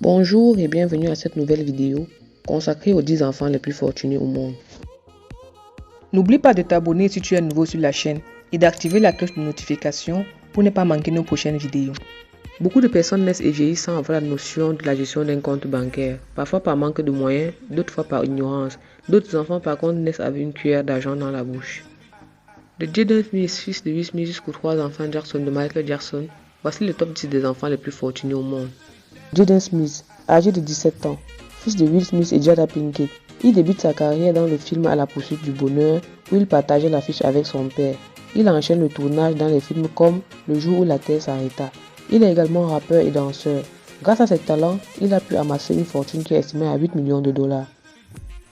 Bonjour et bienvenue à cette nouvelle vidéo consacrée aux 10 enfants les plus fortunés au monde. N'oublie pas de t'abonner si tu es nouveau sur la chaîne et d'activer la cloche de notification pour ne pas manquer nos prochaines vidéos. Beaucoup de personnes naissent et vieillissent sans avoir la notion de la gestion d'un compte bancaire, parfois par manque de moyens, d'autres fois par ignorance. D'autres enfants par contre naissent avec une cuillère d'argent dans la bouche. De Jaden Smith, fils de Will Smith jusqu'aux 3 enfants Jackson de Michael Jackson, voici le top 10 des enfants les plus fortunés au monde. Jaden Smith, âgé de 17 ans, fils de Will Smith et Jada Pinkett, il débute sa carrière dans le film À la poursuite du bonheur où il partageait l'affiche avec son père. Il enchaîne le tournage dans les films comme Le jour où la terre s'arrêta. Il est également rappeur et danseur. Grâce à ses talents, il a pu amasser une fortune qui est estimée à 8 millions de dollars.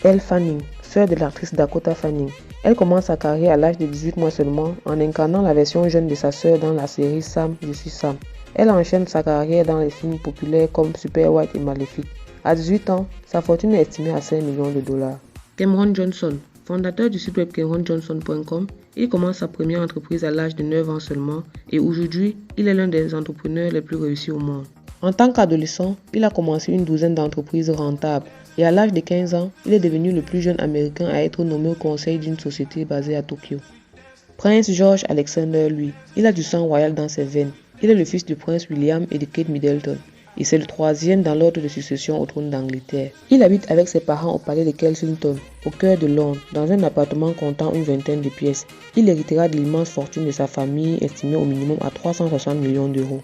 Elle Fanning, sœur de l'actrice Dakota Fanning. Elle commence sa carrière à l'âge de 18 mois seulement en incarnant la version jeune de sa sœur dans la série Sam, je suis Sam. Elle enchaîne sa carrière dans les films populaires comme Super White et Maléfique. À 18 ans, sa fortune est estimée à 5 millions de dollars. Cameron Johnson, fondateur du site web CameronJohnson.com, il commence sa première entreprise à l'âge de 9 ans seulement et aujourd'hui, il est l'un des entrepreneurs les plus réussis au monde. En tant qu'adolescent, il a commencé une douzaine d'entreprises rentables et à l'âge de 15 ans, il est devenu le plus jeune américain à être nommé au conseil d'une société basée à Tokyo. Prince George Alexander, lui, il a du sang royal dans ses veines. Il est le fils du prince William et de Kate Middleton et c'est le troisième dans l'ordre de succession au trône d'Angleterre. Il habite avec ses parents au palais de Kensington, au cœur de Londres, dans un appartement comptant une vingtaine de pièces. Il héritera de l'immense fortune de sa famille estimée au minimum à 360 millions d'euros.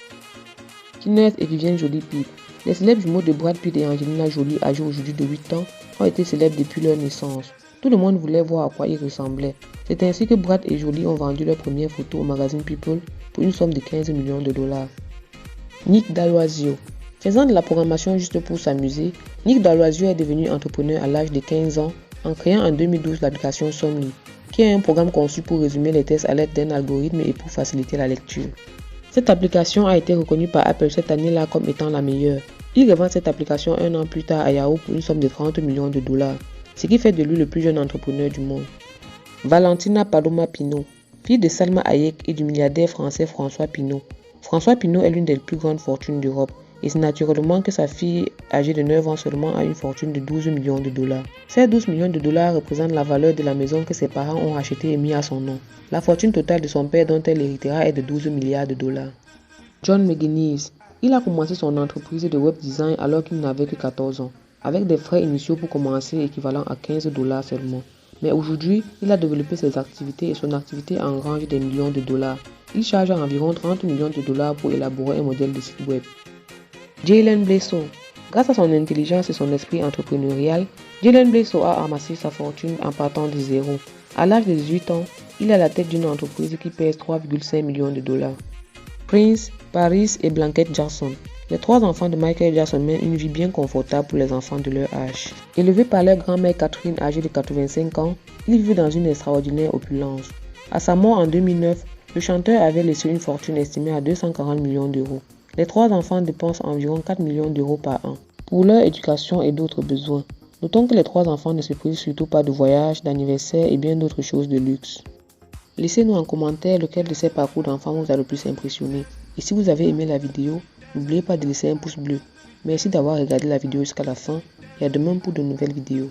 Kenneth et Vivienne Jolie-Pitt, les célèbres jumeaux de Brad Pitt et Angelina Jolie, âgés aujourd'hui de 8 ans, ont été célèbres depuis leur naissance. Tout le monde voulait voir à quoi ils ressemblaient. C'est ainsi que Brad et Jolie ont vendu leurs premières photos au magazine People pour une somme de 15 millions de dollars. Nick D'Aloisio. Faisant de la programmation juste pour s'amuser, Nick D'Aloisio est devenu entrepreneur à l'âge de 15 ans en créant en 2012 l'application Somly, qui est un programme conçu pour résumer les tests à l'aide d'un algorithme et pour faciliter la lecture. Cette application a été reconnue par Apple cette année-là comme étant la meilleure. Il revend cette application un an plus tard à Yahoo pour une somme de 30 millions de dollars, ce qui fait de lui le plus jeune entrepreneur du monde. Valentina Paloma Pinault, fille de Salma Hayek et du milliardaire français François Pinault. François Pinault est l'une des plus grandes fortunes d'Europe et c'est naturellement que sa fille, âgée de 9 ans seulement, a une fortune de 12 millions de dollars. Ces 12 millions de dollars représentent la valeur de la maison que ses parents ont achetée et mis à son nom. La fortune totale de son père dont elle héritera est de 12 milliards de dollars. John McGuinness, il a commencé son entreprise de web design alors qu'il n'avait que 14 ans, avec des frais initiaux pour commencer équivalent à 15 dollars seulement. Mais aujourd'hui, il a développé ses activités et son activité engrange des millions de dollars. Il charge environ 30 millions de dollars pour élaborer un modèle de site web. Jalen Blesso. Grâce à son intelligence et son esprit entrepreneurial, Jalen Blesso a amassé sa fortune en partant de zéro. À l'âge de 18 ans, il est à la tête d'une entreprise qui pèse 3,5 millions de dollars. Prince, Paris et Blanket Jackson. Les 3 enfants de Michael Jackson mènent une vie bien confortable pour les enfants de leur âge. Élevés par leur grand-mère Catherine âgée de 85 ans, ils vivent dans une extraordinaire opulence. À sa mort en 2009, le chanteur avait laissé une fortune estimée à 240 millions d'euros. Les 3 enfants dépensent environ 4 millions d'euros par an pour leur éducation et d'autres besoins. Notons que les 3 enfants ne se privent surtout pas de voyages, d'anniversaires et bien d'autres choses de luxe. Laissez-nous en commentaire lequel de ces parcours d'enfants vous a le plus impressionné. Et si vous avez aimé la vidéo, n'oubliez pas de laisser un pouce bleu. Merci d'avoir regardé la vidéo jusqu'à la fin et à demain pour de nouvelles vidéos.